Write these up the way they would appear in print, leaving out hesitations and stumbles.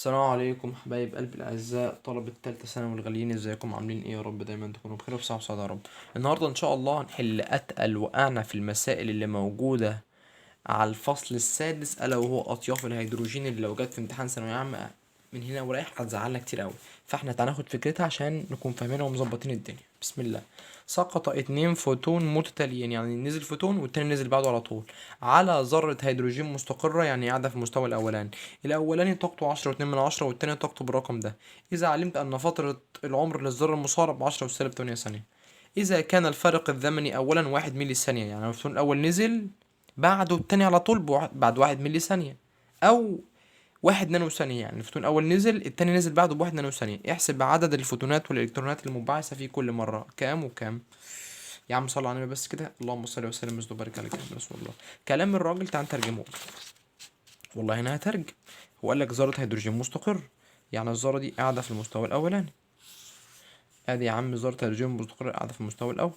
السلام عليكم حبايب قلبي الاعزاء طلبة تالتة ثانوي الغاليين، ازيكم عاملين ايه؟ يا رب دايما تكونوا بخير وبصحة وسعادة يا رب. النهارده ان شاء الله هنحل اتقل واعنف المسائل اللي موجودة على الفصل السادس، الا وهو اطياف الهيدروجين، اللي لو جت في امتحان ثانوية عامة من هنا ورايح هتزعلنا كتير قوي. فاحنا هناخد فكرتها عشان نكون فاهمينها ومظبطين الدنيا. بسم الله. سقط اتنين فوتون متتاليين، يعني نزل فوتون والتاني نزل بعده على طول، على ذرة هيدروجين مستقرة، يعني قاعدة في المستوى الأولاني. الأولاني طاقته 10 و2 من 10، والتاني طاقته بالرقم ده. إذا علمت أن فترة العمر للذرة المصارع ب10⁻8 ثانية. إذا كان الفارق الزمني أولا 1 ملي ثانية، يعني الفوتون الأول نزل بعده التاني على طول بعد 1 ملي ثانية، أو 1 نانو ثانية، يعني الفوتون الأول نزل التاني نزل بعده ب1 نانو ثانية. احسب عدد الفوتونات والإلكترونات المنبعثة في كل مرة، كام وكام؟ يا عم صل على النبي بس كده، اللهم صل وسلم وبارك على كلام رسول الله. كلام الراجل تعال نترجمه. والله انا هترجم. هو قال لك ذرة هيدروجين مستقر، يعني الذرة دي قاعدة في المستوى الأولاني. ادي يا عم ذرة هيدروجين مستقر قاعدة في المستوى الأول.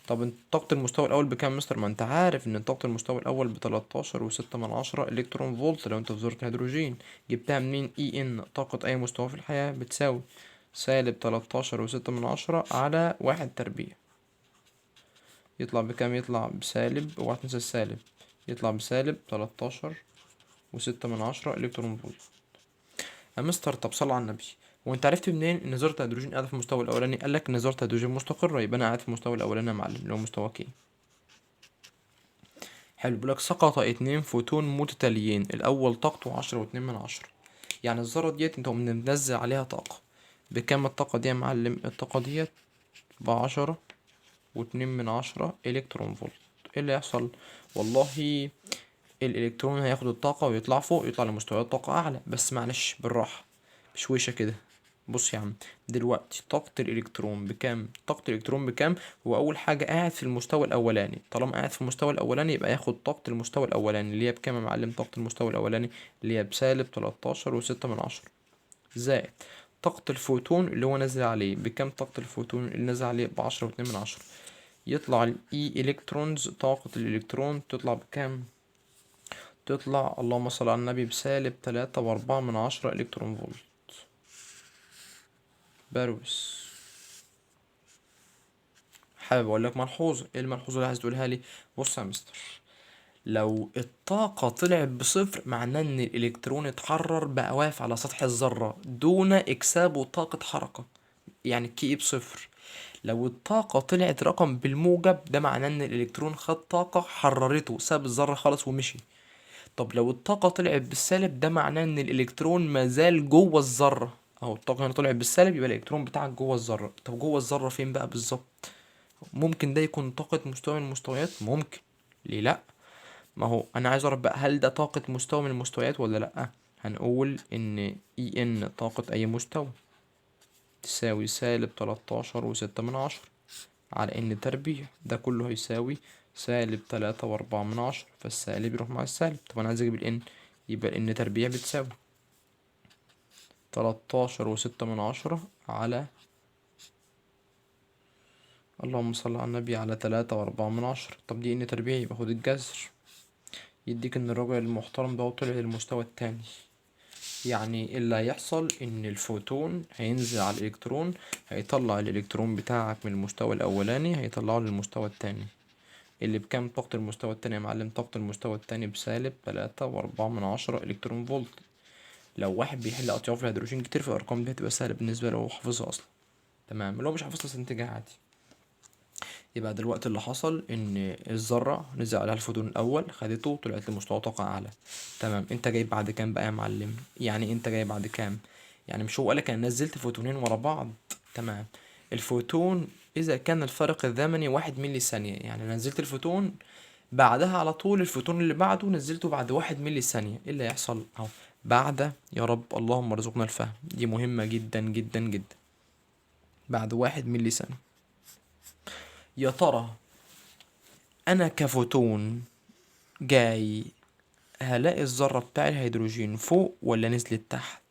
طب انت طاقة المستوى الأول بكام يا مستر؟ ما انت عارف ان طاقة المستوى الأول ب13.6 إلكترون فولت لو انت في ذرة هيدروجين. جبتها منين؟ اي ان طاقة أي مستوى في الحياة بتساوي -13.6 على 1 تربيع. يطلع بكام؟ يطلع بسالب، اوعى تنسى السالب، يطلع بسالب 13.6 إلكترون فولت. يا مستر طب صل على النبي، وانت عرفت منين ان ذرة الهيدروجين قاعدة في المستوى الأولاني؟ قالك ان ذرة الهيدروجين مستقرة، يبقى أنا قاعد في المستوى الأولاني يا معلم، اللي هو مستوى كي. حلو. بيقولك سقط اتنين فوتون متتاليين، الأول طاقته 10 و2 من 10. يعني الذرة ديت انت منزل عليها طاقة. بكام الطاقة دي يا معلم؟ الطاقة ديت ب10 و2 من 10 إلكترون فولت. ايه اللي يحصل؟ والله الإلكترون هياخد الطاقة ويطلع فوق، يطلع لمستويات طاقة أعلى. بس معلش بالراحة، بشويشة كده. بص يا عم، دلوقتي طاقة الإلكترون بكام؟ طاقة الإلكترون بكام؟ هو أول حاجة قاعد في المستوى الأولاني، طالما قاعد في المستوى الأولاني يبقى ياخد طاقة المستوى الأولاني اللي هي بكام يا معلم؟ طاقة المستوى الأولاني اللي هي بسالب 13.6 زائد طاقة الفوتون اللي هو نازل عليه. بكام طاقة الفوتون اللي نازل عليه؟ ب10 و2 من 10. يطلع الإي إلكترونز، طاقة الإلكترون تطلع بكام؟ تطلع اللهم صل على النبي بسالب 3.4 إلكترون فولت. بروس. حابب اقول لك ملحوظه. ايه الملحوظه اللي عايز تقولها لي؟ بص يا مستر، لو الطاقة طلعت بصفر معناه ان الالكترون اتحرر بقى واقف على سطح الذرة دون اكسابه طاقة حركة، يعني كي بصفر. لو الطاقة طلعت رقم بالموجب ده معناه ان الالكترون خد طاقة حررته، ساب الذرة خالص ومشي. طب لو الطاقة طلعت بالسالب ده معناه ان الالكترون مازال جوه الذرة. اهو الطاقة هنا طلعت بالسالب، يبقى الالكترون بتاعك جوه الذرة. طب جوه الذرة فين بقى بالظبط؟ ممكن ده يكون طاقة مستوى من المستويات؟ ممكن. ليه لأ؟ ما هو أنا عايز أعرف بقى، هل ده طاقة مستوى من المستويات ولا لأ؟ هنقول إن اي ان طاقة أي مستوى تساوي -13.6 على ان تربيع، ده كله هيساوي -3.4، فالسالب يروح مع السالب. طب أنا عايز أجيب الان، يبقى الان تربيع بتساوي 13.6 على، اللهم صل على النبي، على 3.4. طب دي ان تربيع، يبقى خد الجذر، يديك ان الراجل المحترم ده طلع للمستوى التاني. يعني اللي هيحصل ان الفوتون هينزل على الالكترون، هيطلع الالكترون بتاعك من المستوى الاولاني هيطلعه للمستوى التاني. اللي بكام طاقة المستوى التاني يا معلم؟ طاقة المستوى التاني بسالب 3.4 إلكترون فولت. لو واحد بيحل أطياف الهيدروجين كتير في الأرقام دي هتبقى سهلة بالنسبة له، هو حافظها أصلا. تمام. اللي هو مش حافظها استنتجها عادي. يبقى دلوقتي اللي حصل ان الذرة نزل عليها الفوتون الاول، خدته طلعت لمستوى طاقة اعلى. تمام. انت جاي بعد كام بقى يا معلم؟ يعني انت جاي بعد كام؟ يعني مش هو قالك انا نزلت فوتونين ورا بعض؟ تمام. الفوتون اذا كان الفارق الزمني 1 ملي ثانية، يعني نزلت الفوتون بعدها على طول الفوتون اللي بعده نزلته بعد 1 ملي ثانية. ايه اللي هيحصل اهو؟ بعد، يا رب اللهم ارزقنا الفهم، دي مهمة جدا جدا جدا. بعد 1 ملي ثانية. يا ترى انا كفوتون جاي هلاقي الذرة بتاع الهيدروجين فوق ولا نزلت تحت؟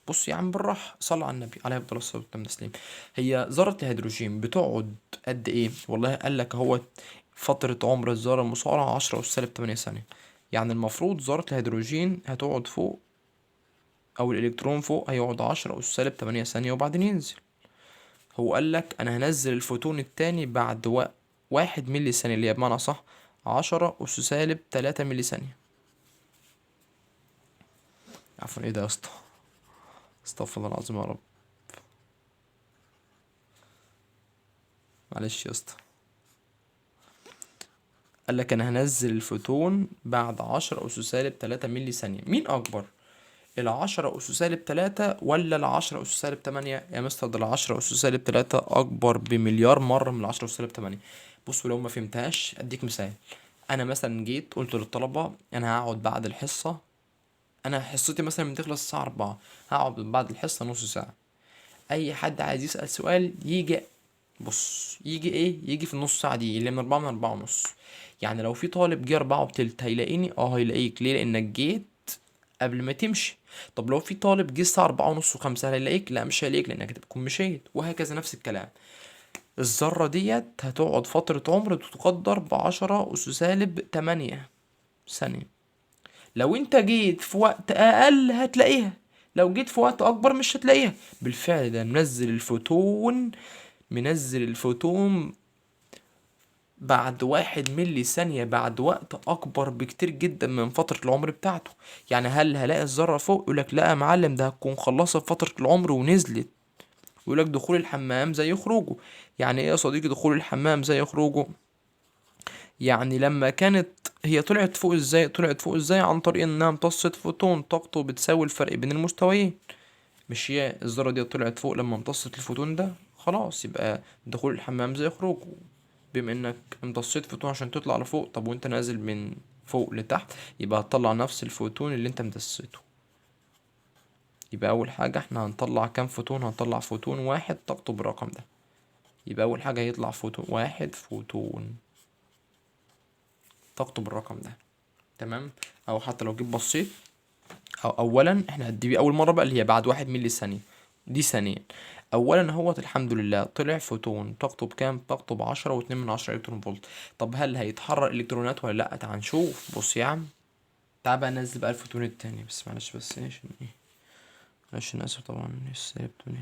بص يا عم بالراحة، صل على النبي عليه أفضل الصلاة والسلام تسليم. هي ذرة الهيدروجين بتقعد قد إيه؟ والله قال لك هو فترة عمر الذرة المسعرة 10 أس سالب 8 ثانية. يعني المفروض ذرة الهيدروجين هتقعد فوق او الالكترون فوق هيقعد 10 أس -8 ثانية وبعدين ينزل. هو قالك انا هنزل الفوتون التاني بعد 1 ملي ثانية، اللي هي بمعنى صح 10 أس -3 ملي ثانية. عفوا ايه ده يا اسطى، استغفر الله العظيم يا رب، معلش يا اسطى. قالك انا هنزل الفوتون بعد 10 أس -3 ملي ثانية. مين اكبر، ال10 أس -3 ولا ال10 أس-8؟ يا مستر ده ال10 أس-3 أكبر بمليار مرة من ال10 أس-8. بصوا لو ما فهمتهاش أديك مثال. أنا مثلا جيت قلت للطلبة أنا هقعد بعد الحصة، أنا حصتي مثلا بتخلص الساعة 4، هقعد بعد الحصة نص ساعة. أي حد عايز يسأل سؤال يجي، بص يجي إيه، يجي في النص ساعة دي اللي من 4 من 4 ونص. يعني لو في طالب جه 4 وتلت هيلاقيني، هيلاقيك. ليه؟ لأنك جيت قبل ما تمشي. طب لو في طالب جه الساعة 4 ونص و5 هيلاقيك؟ لا مش هيلاقيك لأنك هتكون مشيت. وهكذا نفس الكلام. الذرة ديت هتقعد فترة عمر تقدر ب10 أس-8 ثانية. لو انت جيت في وقت أقل هتلاقيها، لو جيت في وقت أكبر مش هتلاقيها. بالفعل ده منزل الفوتون بعد 1 ملي ثانية، بعد وقت أكبر بكتير جدا من فترة العمر بتاعته. يعني هل هلاقي الذرة فوق؟ يقولك لا يا معلم، ده هتكون خلصت فترة العمر ونزلت. يقولك دخول الحمام زي خروجه. يعني ايه يا صديقي دخول الحمام زي خروجه؟ يعني لما كانت هي طلعت فوق ازاي؟ طلعت فوق ازاي؟ عن طريق انها امتصت فوتون طاقته بتساوي الفرق بين المستويين. مش هي الذرة دي طلعت فوق لما امتصت الفوتون ده؟ خلاص يبقى دخول الحمام زي خروجه. بما انك امتصيت فوتون عشان تطلع لفوق، طب وانت نازل من فوق لتحت يبقى هتطلع نفس الفوتون اللي انت امتصيته. يبقى اول حاجة احنا هنطلع كام فوتون؟ هنطلع فوتون واحد طاقته بالرقم ده. يبقى اول حاجة هيطلع فوتون واحد، فوتون طاقته بالرقم ده. تمام. او حتى لو جيت بصيت، أو اولا احنا دي اول مرة بقى اللي هي بعد 1 ملي ثانية، دي ثانيا. اولا هو الحمد لله طلع فوتون طاقته بكام؟ طاقته ب10 و2 من 10 الكترون فولت. طب هل هيتحرر الكترونات ولا لا؟ تعال نشوف. بص يا عم، تعال بقى ننزل بقى الفوتون التاني. بس معلش بس ايه عشان ايه، معلش انا اسف طبعا السيبتوني.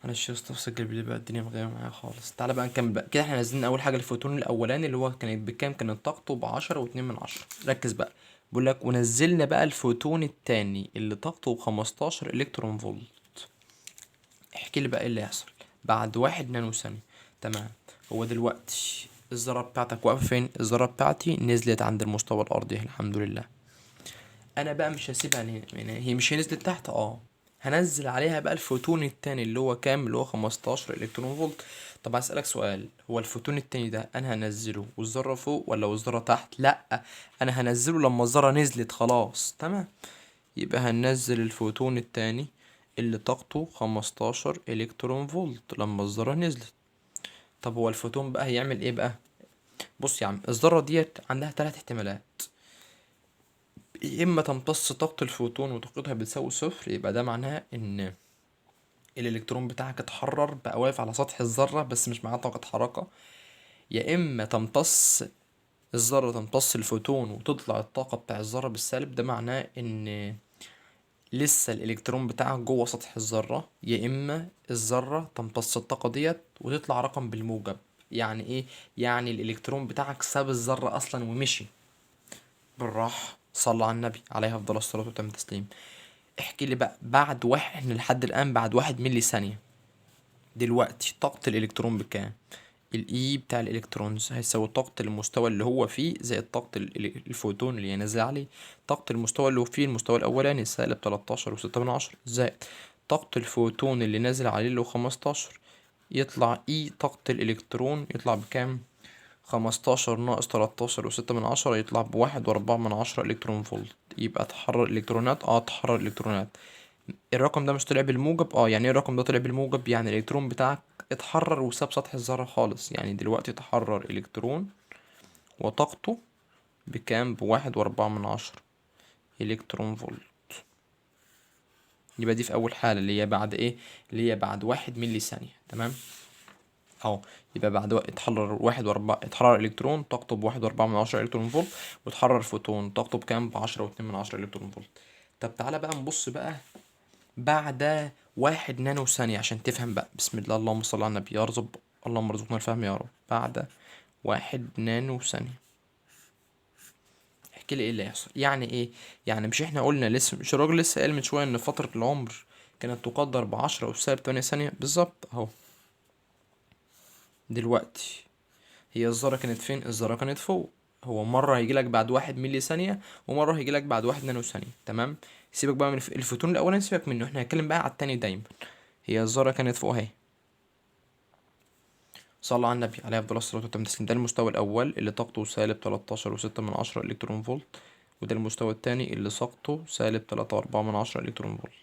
معلش يا اسطى سجل بالله بقى، الدنيا مغيبة معايا خالص. تعالى بقى نكمل بقى كده. احنا نازلين اول حاجة الفوتون الاولاني اللي هو كانت بكام؟ كانت طاقته ب10 و2 من 10. ركز بقى، بقول لك ونزلنا بقى الفوتون التاني اللي طاقته ب15 الكترون فولت. احكي لي بقى ايه اللي هيحصل بعد 1 نانو ثانية. تمام. هو دلوقتي الذرة بتاعتك واقفة فين؟ الذرة بتاعتي نزلت عند المستوى الأرضي الحمد لله. أنا بقى مش هسيبها يعني هي مش هي نزلت تحت، هنزل عليها بقى الفوتون التاني اللي هو كام؟ اللي هو 15 الكترون فولت. طب هسألك سؤال، هو الفوتون التاني ده انا هنزله والذرة فوق ولا والذرة تحت؟ لا، انا هنزله لما الذرة نزلت خلاص. تمام. يبقى هننزل الفوتون التاني اللي طاقته 15 الكترون فولت لما الذرة نزلت. طب هو الفوتون بقى هيعمل ايه بقى؟ بص يا عم، الذرة ديت عندها 3 احتمالات. يا اما تمتص طاقة الفوتون وطاقتها بتساوي صفر، يبقى ده معناه ان الالكترون بتاعك اتحرر بقى واقف على سطح الذرة بس مش معاه طاقة حركة. يا اما الذرة تمتص الفوتون وتطلع الطاقة بتاع الذرة بالسالب، ده معناه ان لسه الالكترون بتاعك جوه سطح الذرة. يا اما الذرة تمتص الطاقة ديت وتطلع رقم بالموجب. يعني ايه؟ يعني الالكترون بتاعك ساب الذرة اصلا ومشي. بالراحة، صلى على النبي عليه افضل الصلاة وتم التسليم. احكي لي بقى بعد واحد، احنا لحد الان بعد 1 ملي ثانية دلوقتي طاقة الإلكترون بكام؟ الإي بتاع الإلكترونز هيساوي طاقة المستوى اللي هو فيه زائد طاقة الفوتون اللي هينزل عليه. طاقة المستوى اللي هو فيه المستوى الأولاني -13.6 زائد طاقة الفوتون اللي نازل عليه اللي هو 15، يطلع إي طاقة الإلكترون يطلع بكام؟ 15 ناقص 13.6 يطلع ب1.4 إلكترون فولت. يبقى تحرر الإلكترونات، تحرر الإلكترونات. الرقم ده مش طلع بالموجب؟ يعني ايه الرقم ده طلع بالموجب؟ يعني الالكترون بتاعك اتحرر وساب سطح الذرة خالص. يعني دلوقتي تحرر الكترون وطاقته بكام؟ ب1.4 الكترون فولت. يبقى دي في اول حالة اللي هي بعد ايه؟ اللي هي بعد 1 ملي ثانية. تمام. اهو. يبقى بعد وقت اتحرر الكترون طاقته ب1.4 الكترون فولت، واتحرر فوتون طاقته بكام؟ ب10.2 الكترون فولت. طب تعالى بقى نبص بقى بعد 1 نانو ثانية عشان تفهم بقى. بسم الله اللهم صل على النبي، يا رب اللهم ارزقنا الفهم يا رب. بعد 1 نانو ثانية احكي لي ايه اللي هيحصل. يعني ايه؟ يعني مش احنا قلنا لسه، مش الراجل لسه قال من شوية ان فترة العمر كانت تقدر ب10 أس 8 ثانية بالظبط اهو. دلوقتي هي الذرة كانت فين؟ الذرة كانت فوق. هو مرة هيجيلك بعد 1 ملي ثانية، ومرة هيجيلك بعد 1 نانو ثانية. تمام. سيبك بقى من الفوتون الأولاني، سيبك منه، احنا هنتكلم بقى على التاني دايما. هي الذرة كانت فوق اهي. صلى على النبي عليه أفضل الصلاة والتسليم. ده المستوى الأول اللي طاقته -13.6 إلكترون فولت، وده المستوى التاني اللي طاقته -3.4 إلكترون فولت.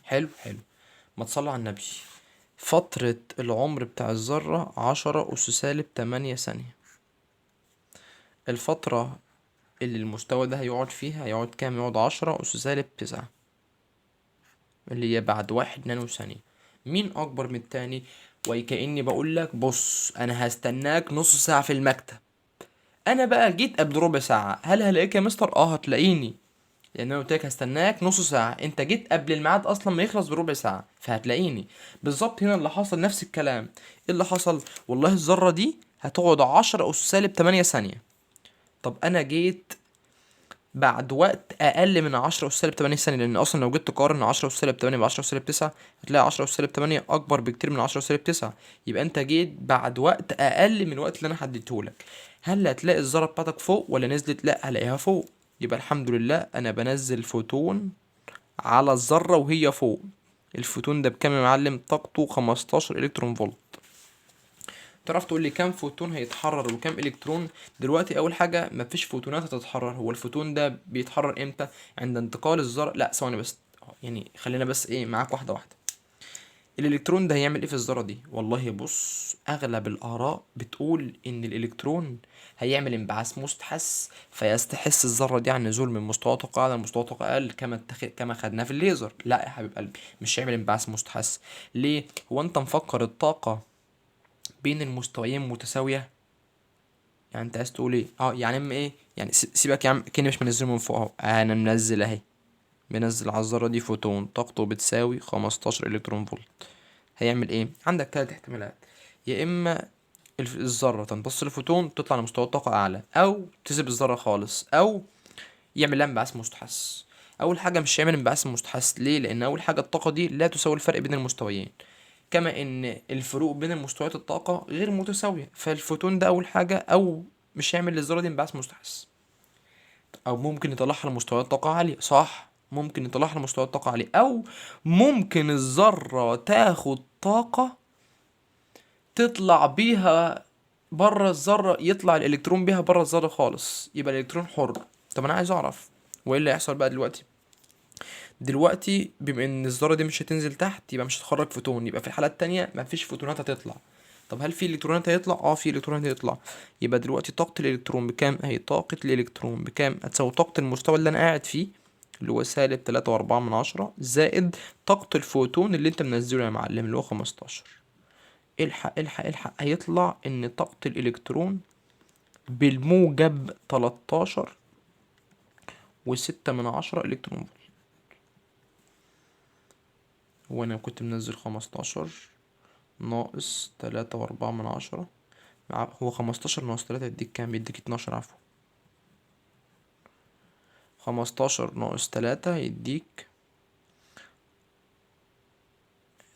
حلو حلو. ما تصلي على النبي. فترة العمر بتاع الذرة 10 أس -8 ثانية. الفترة اللي المستوى ده هيقعد فيها هيقعد كام؟ يقعد 10 أس -9، اللي هي بعد 1 نانو ثانية. مين أكبر من التاني؟ وكأني بقول لك بص أنا هستناك نص ساعة في المكتب، أنا بقى جيت قبل ربع ساعة، هل هلاقيك يا مستر؟ هتلاقيني، لأن أنا قلت لك هستناك نص ساعة، أنت جيت قبل الميعاد أصلا ما يخلص بربع ساعة، فهتلاقيني. بالظبط هنا اللي حصل نفس الكلام. إيه اللي حصل؟ والله الذرة دي هتقعد 10 أس -8 ثانية. طب أنا جيت بعد وقت اقل من 10 أس -8 ثانية، لان اصلا لو جيت تقارن 10 أس-8 ب10 أس-9 هتلاقي 10 أس-8 اكبر بكتير من 10 أس-9. يبقى انت جيت بعد وقت اقل من الوقت اللي انا حددتهولك. هل هتلاقي الذرة بتاعتك فوق ولا نزلت؟ لا، هلاقيها فوق. يبقى الحمد لله انا بنزل فوتون على الذرة وهي فوق. الفوتون ده بكام يا معلم؟ طاقته 15 الكترون فولت. تعرف تقول لي كام فوتون هيتحرر وكام الكترون؟ دلوقتي اول حاجه مفيش فوتونات هتتحرر. هو الفوتون ده بيتحرر امتى؟ عند انتقال الذره. لا ثواني بس، يعني خلينا بس ايه معاك واحده واحده. الالكترون ده هيعمل ايه في الذره دي؟ والله بص، اغلب الاراء بتقول ان الالكترون هيعمل انبعاث مستحث، فيستحث الذره دي عن النزول من مستوى طاقه اعلى لمستوى طاقه اقل، كما خدناه في الليزر. لا يا حبيب قلبي، مش هيعمل انبعاث مستحث. ليه؟ هو انت مفكر الطاقه بين المستويين متساويه؟ يعني انت عايز تقول ايه؟ يعني اما ايه يعني؟ سيبك يا عم، كأني مش منزله من فوق اهو، انا منزل اهي. منزل على الذره دي فوتون طاقته بتساوي 15 الكترون فولت. هيعمل ايه؟ عندك 3 احتمالات. يا اما الذره تمتص الفوتون تطلع لمستوى طاقه اعلى، او تسيب الذره خالص، او يعمل لها انبعاث مستحث. اول حاجه مش هيعمل انبعاث مستحث. ليه؟ لان اول حاجه الطاقه دي لا تساوي الفرق بين المستويين، كما ان الفروق بين المستويات الطاقة غير متساوية. فالفوتون ده اول حاجة، او مش هيعمل للذرة دي انبعاث مستحث. او ممكن يطلعها لمستويات طاقة عالية، صح، ممكن يطلعها لمستويات طاقة عالية، او ممكن الذرة تاخد طاقة تطلع بيها بره الذرة، يطلع الالكترون بيها بره الذرة خالص، يبقى الالكترون حر. طب انا عايز اعرف وايه اللي هيحصل بقى دلوقتي. دلوقتي بما ان الذرة دي مش هتنزل تحت، يبقى مش هتخرج فوتون، يبقى في الحالة التانية مفيش فوتونات هتطلع. طب هل في الكترونات هيطلع؟ في الكترونات هيطلع. يبقى دلوقتي طاقة الالكترون بكام؟ اهي طاقة الالكترون بكام؟ هتساوي طاقة المستوى اللي انا قاعد فيه، اللي هو -3.4 زائد طاقة الفوتون اللي انت منزله يا معلم، اللي هو 15. الحق الحق الحق، هيطلع ان طاقة الالكترون بالموجب 13.6 الكترون فولت. وانا كنت منزل 15 ناقص 3.4. هو 15 ناقص 3 يديك كام؟ يديك 12 عفوا. 15 ناقص 3 يديك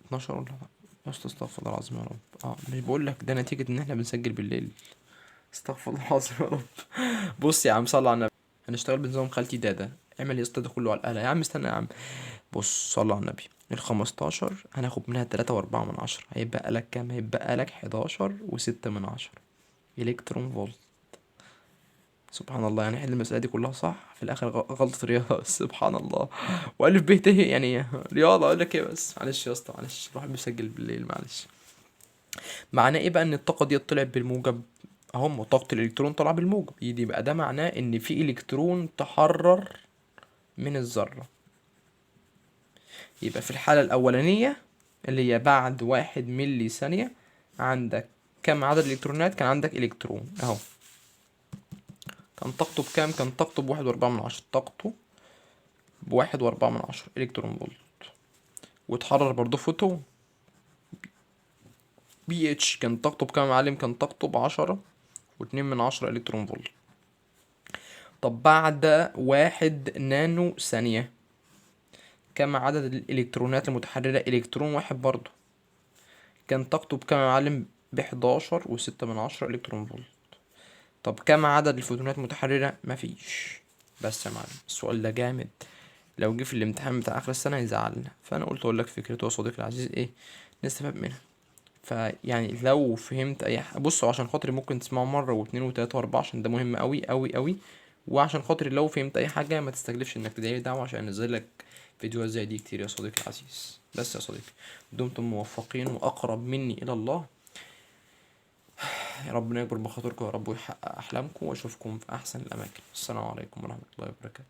12 ولا لا؟ يا اسطى استغفر الله العظيم يا رب. مش بقول لك ده نتيجة ان احنا بنسجل بالليل؟ استغفر الله العظيم يا رب. بص يا عم صل على النبي، هنشتغل بنظام خالتي دادا. اعمل يا اسطى ده كله على الآلة. يا عم استنى يا عم، بص صل على النبي. ال15 هناخد منها 3.4، هيبقى لك كام؟ هيبقى لك 11.6 الكترون فولت. سبحان الله، يعني حل المسألة دي كلها صح في الآخر غلطة رياضة. سبحان الله. وألف ب ت يعني رياضة. أقول لك إيه بس، معلش يا اسطى معلش، الواحد بيسجل بالليل معلش. معناه إيه بقى إن الطاقة دي طلعت بالموجب؟ أهو طاقة الإلكترون طلع بالموجب، يبقى ده معناه إن في إلكترون تحرر من الذرة. يبقى في الحالة الأولانية اللي هي بعد 1 ملي ثانية، عندك كم عدد الإلكترونات؟ كان عندك إلكترون أهو، كان طاقته بكام؟ كان طاقته ب1.4، طاقته ب1.4 إلكترون فولت. واتحرر برضه فوتون بي اتش، كان طاقته بكام يا معلم؟ كان طاقته ب10.2 إلكترون فولت. طب بعد 1 نانو ثانية كم عدد الإلكترونات المتحررة؟ إلكترون واحد برضه، كان طاقته بكام يا معلم؟ ب11.6 إلكترون فولت. طب كم عدد الفوتونات المتحررة؟ مفيش. بس يا معلم السؤال ده جامد، لو جه في الامتحان بتاع آخر السنة يزعلنا، فأنا قلت أقول لك فكرته يا صديقي العزيز إيه نستفاد منها. فيعني لو فهمت أي حاجة، بصوا عشان خاطري ممكن تسمعوا مرة واتنين وتلاتة وأربعة عشان ده مهم أوي أوي أوي. وعشان خاطري لو فهمت أي حاجة ما تستجلفش إنك تدعيلي دعوة عشان أنزلك فيديوهات زي دي كتير يا صديقي العزيز. بس يا صديقي دمتم موفقين وأقرب مني إلى الله. يا ربنا يكبر بخاطركم يا رب ويحقق أحلامكم وأشوفكم في أحسن الأماكن. السلام عليكم ورحمة الله وبركاته.